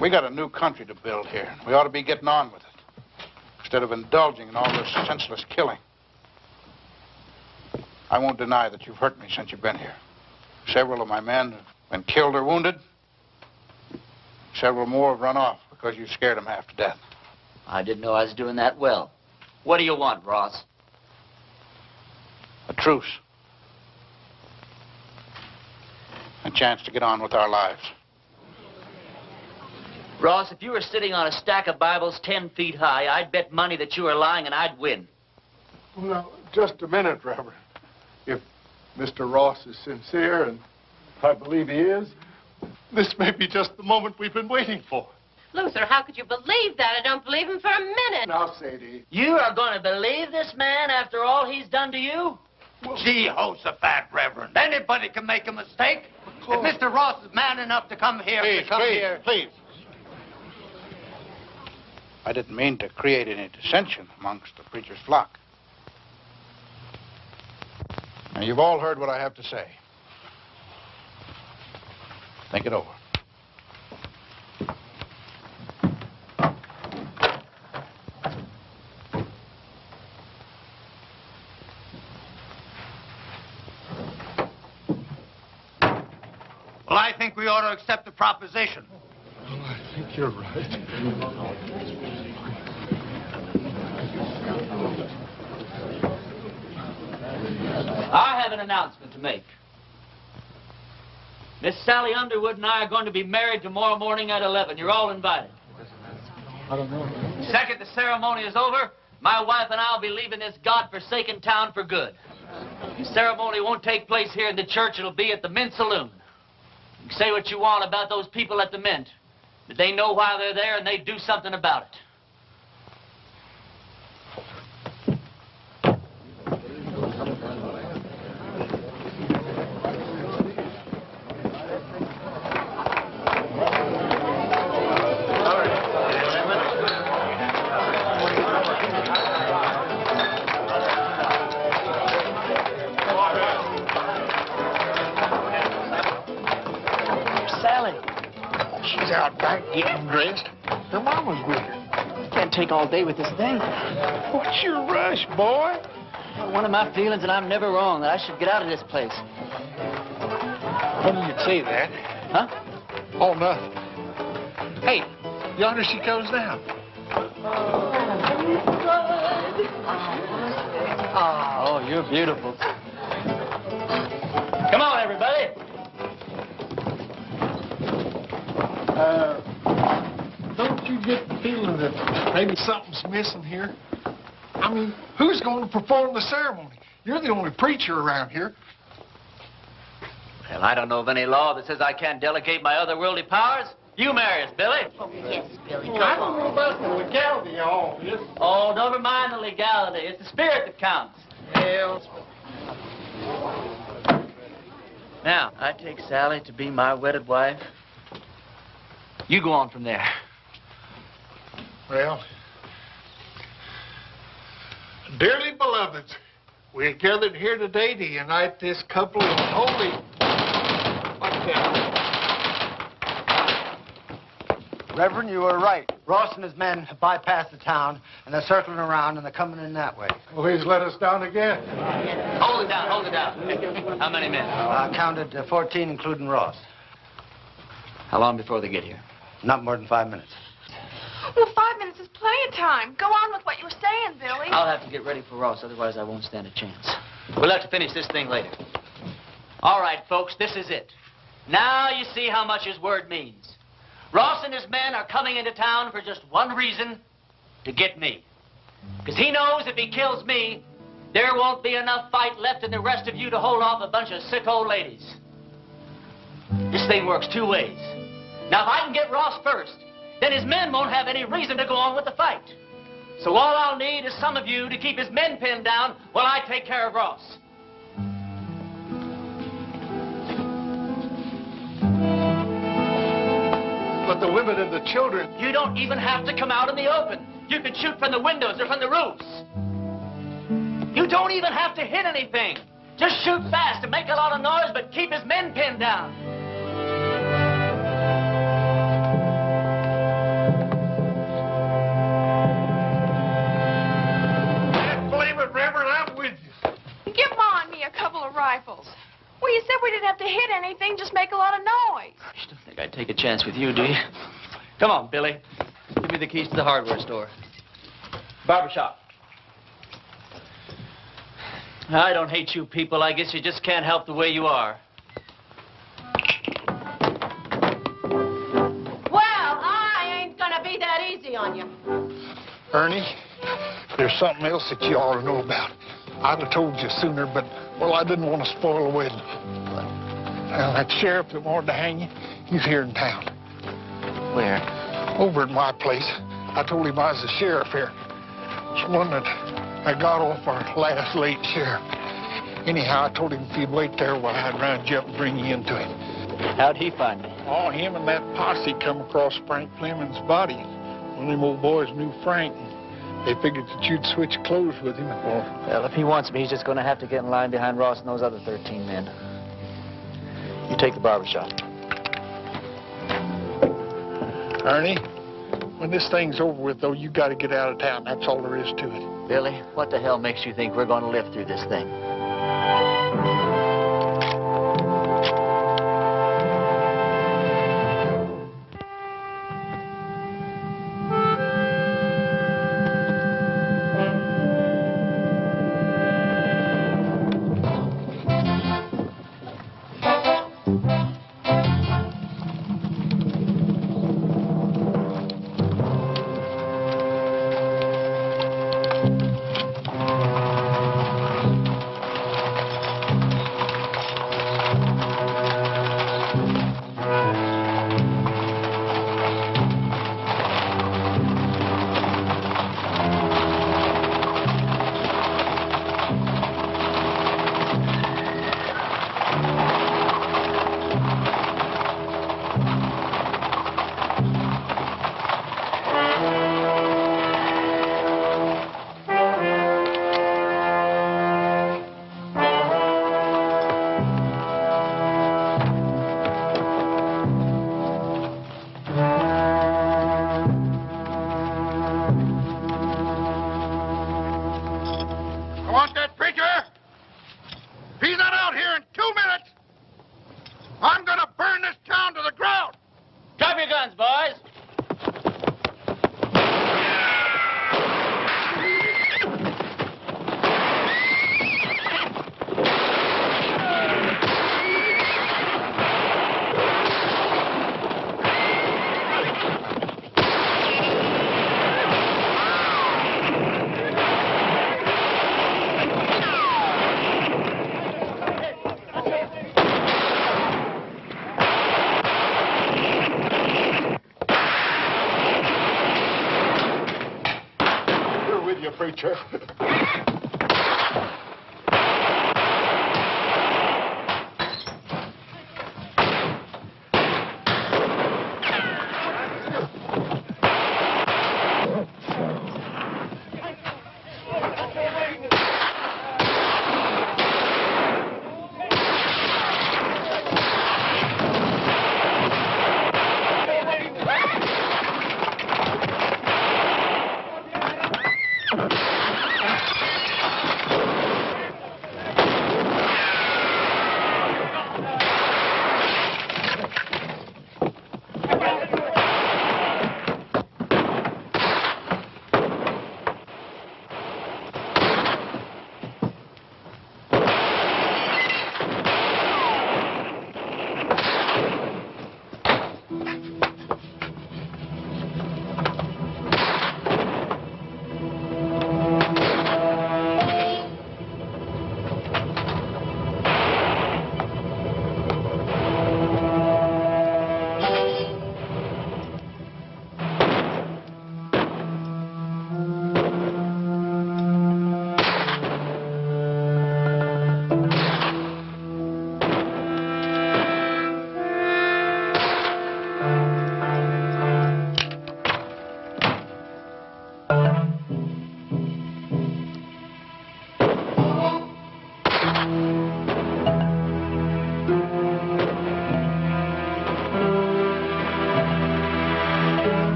We got a new country to build here. We ought to be getting on with it, instead of indulging in all this senseless killing. I won't deny that you've hurt me since you've been here. Several of my men have been killed or wounded. Several more have run off because you scared them half to death. I didn't know I was doing that well. What do you want, Ross? A truce. A chance to get on with our lives. Ross, if you were sitting on a stack of Bibles 10 feet high, I'd bet money that you were lying and I'd win. Well, now, just a minute, Reverend. If Mr. Ross is sincere, and I believe he is, this may be just the moment we've been waiting for. Luther, how could you believe that? I don't believe him for a minute. Now, Sadie. You are going to believe this man after all he's done to you? Jehoshaphat, Reverend. Anybody can make a mistake. If Mr. Ross is man enough to come here, Please. I didn't mean to create any dissension amongst the preacher's flock. Now, you've all heard what I have to say. Think it over. Well, I think we ought to accept the proposition. Well, I think you're right. I have an announcement to make. Miss Sally Underwood and I are going to be married tomorrow morning at 11. You're all invited. I don't know. The second the ceremony is over, my wife and I will be leaving this God-forsaken town for good. The ceremony won't take place here in the church. It'll be at the Mint Saloon. You can say what you want about those people at the Mint, but they know why they're there and they do something about it. Getting dressed. Her mama's with her. Can't take all day with this thing. What's your rush, boy? One of my feelings, and I'm never wrong, that I should get out of this place. Funny you'd say that. Huh? Oh, nothing. Hey, yonder she comes down. Oh, you're beautiful. Come on, everybody. Don't you get the feeling that maybe something's missing here? I mean, who's going to perform the ceremony? You're the only preacher around here. Well, I don't know of any law that says I can't delegate my otherworldly powers. You marry us, Billy. Oh, yes, Billy, come I don't on. know about the legality of all this. Oh, never mind the legality. It's the spirit that counts. Well, Now, I take Sally to be my wedded wife. You go on from there. well, dearly beloveds, we're gathered here today to unite this couple in holy... What's that? Reverend, you were right. Ross and his men have bypassed the town, and they're circling around, and they're coming in that way. Please let us down again. Hold it down, hold it down. How many men? I counted 14, including Ross. How long before they get here? Not more than 5 minutes. Well, 5 minutes is plenty of time. Go on with what you were saying, Billy. I'll have to get ready for Ross, otherwise I won't stand a chance. We'll have to finish this thing later. All right, folks, this is it. Now you see how much his word means. Ross and his men are coming into town for just one reason, to get me. Because he knows if he kills me, there won't be enough fight left in the rest of you to hold off a bunch of sick old ladies. This thing works two ways. Now, if I can get Ross first, then his men won't have any reason to go on with the fight. So all I'll need is some of you to keep his men pinned down while I take care of Ross. But the women and the children... You don't even have to come out in the open. You can shoot from the windows or from the roofs. You don't even have to hit anything. Just shoot fast and make a lot of noise, but keep his men pinned down. Can't believe it, Reverend. I'm with you. Give Ma and me a couple of rifles. Well, you said we didn't have to hit anything, just make a lot of noise. You don't think I'd take a chance with you, do you? Come on, Billy. Give me the keys to the hardware store. Barbershop. I don't hate you people. I guess you just can't help the way you are. Well, I ain't gonna be that easy on you. Ernie, there's something else that you ought to know about. I'd have told you sooner, but, well, I didn't want to spoil the wedding. Well, that sheriff that wanted to hang you, he's here in town. Where? Over at my place. I told him I was the sheriff here. It's one that I got off our last late sheriff. Anyhow, I told him if he'd wait there while I'd round you up and bring you into him. How'd he find me? Oh, him and that posse come across Frank Fleming's body. One of them old boys knew Frank, and they figured that you'd switch clothes with him. Well, if he wants me, he's just going to have to get in line behind Ross and those other 13 men. You take the barbershop. Ernie, when this thing's over with, though, you got to get out of town. That's all there is to it. Billy, what the hell makes you think we're going to live through this thing? you, preacher.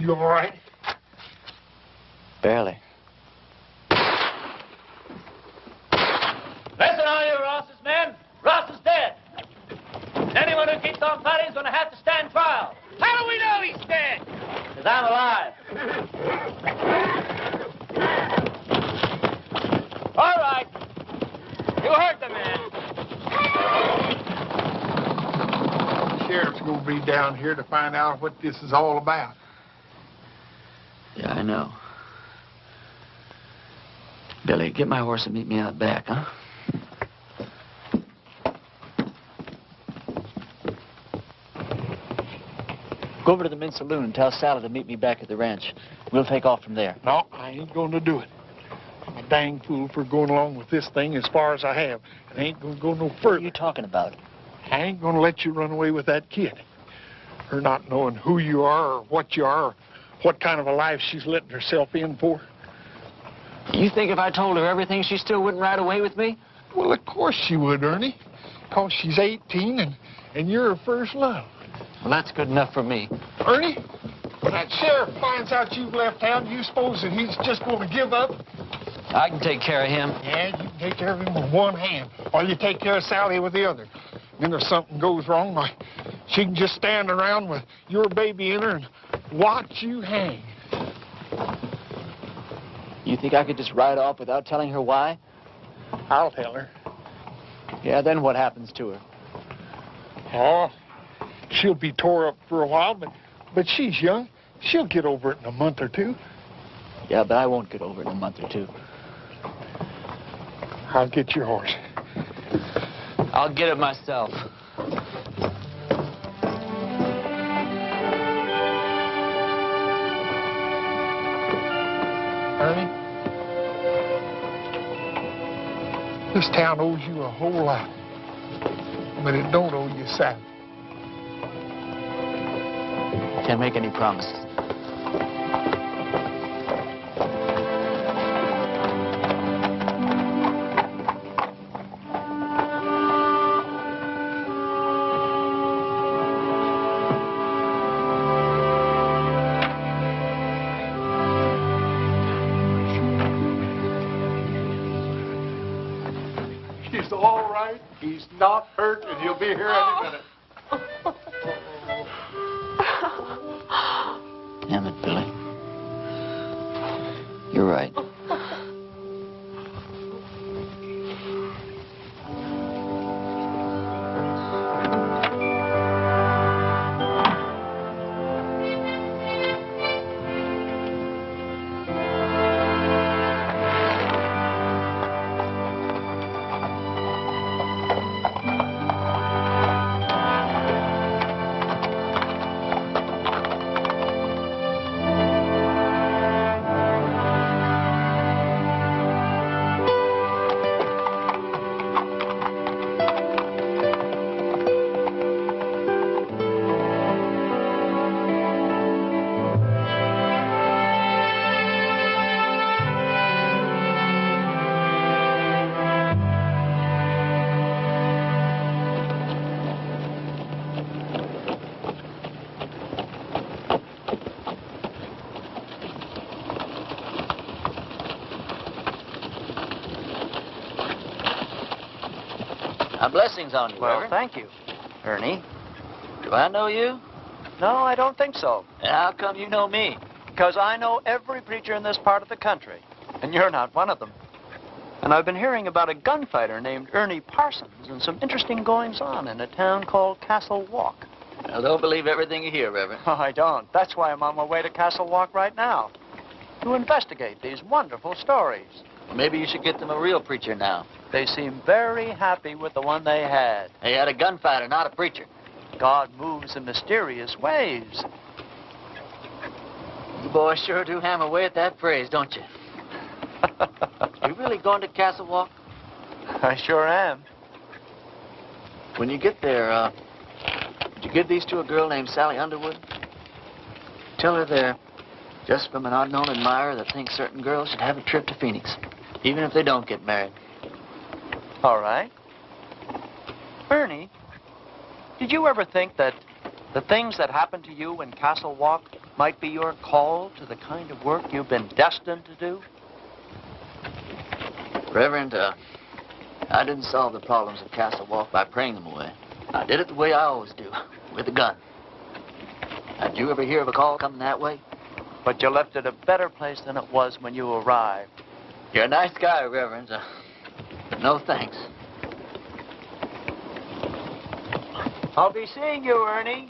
You all right? Barely. Listen, all you Ross's men. Ross is dead. Anyone who keeps on fighting is going to have to stand trial. How do we know he's dead? Because I'm alive. All right. You heard the man. The sheriff's going to be down here to find out what this is all about. Yeah, I know. Billy, get my horse and meet me out back, huh? Go over to the men's saloon and tell Sally to meet me back at the ranch. We'll take off from there. No, I ain't going to do it. I'm a dang fool for going along with this thing as far as I have. And I ain't going to go no further. What are you talking about? I ain't going to let you run away with that kid. Her not knowing who you are or what you are or what kind of a life she's letting herself in for. You think if I told her everything, she still wouldn't ride away with me? Well, of course she would, Ernie. Because she's 18 and you're her first love. Well, that's good enough for me. Ernie, when that sheriff finds out you've left town, you suppose that he's just going to give up? I can take care of him. Yeah, you can take care of him with one hand, or you take care of Sally with the other. Then if something goes wrong, why, she can just stand around with your baby in her and watch you hang. You think I could just ride off without telling her why? I'll tell her. Yeah, then what happens to her? Oh, she'll be tore up for a while, but she's young. She'll get over it in a month or two. Yeah, but I won't get over it in a month or two. I'll get your horse. I'll get it myself. Ernie, this town owes you a whole lot, but it don't owe you Sally. Can't make any promises. He's all right. He's not hurt, and he'll be here any minute. Blessings on you, Well, Reverend. thank you. Ernie, do I know you? No, I don't think so. And how come you know me? Because I know every preacher in this part of the country, and you're not one of them. And I've been hearing about a gunfighter named Ernie Parsons and some interesting goings-on in a town called Castle Walk. Now, don't believe everything you hear, Reverend. Oh, I don't. That's why I'm on my way to Castle Walk right now, to investigate these wonderful stories. Maybe you should get them a real preacher now. They seem very happy with the one they had. They had a gunfighter, not a preacher. God moves in mysterious ways. You boys sure do hammer away at that phrase, don't you? You really going to Castle Walk? I sure am. When you get there, would you give these to a girl named Sally Underwood? Tell her they're just from an unknown admirer that thinks certain girls should have a trip to Phoenix, even if they don't get married. All right. Ernie, did you ever think that the things that happened to you in Castle Walk might be your call to the kind of work you've been destined to do? Reverend, I didn't solve the problems of Castle Walk by praying them away. I did it the way I always do, with a gun. Did you ever hear of a call coming that way? But you left it a better place than it was when you arrived. You're a nice guy, Reverend. But no thanks. I'll be seeing you, Ernie.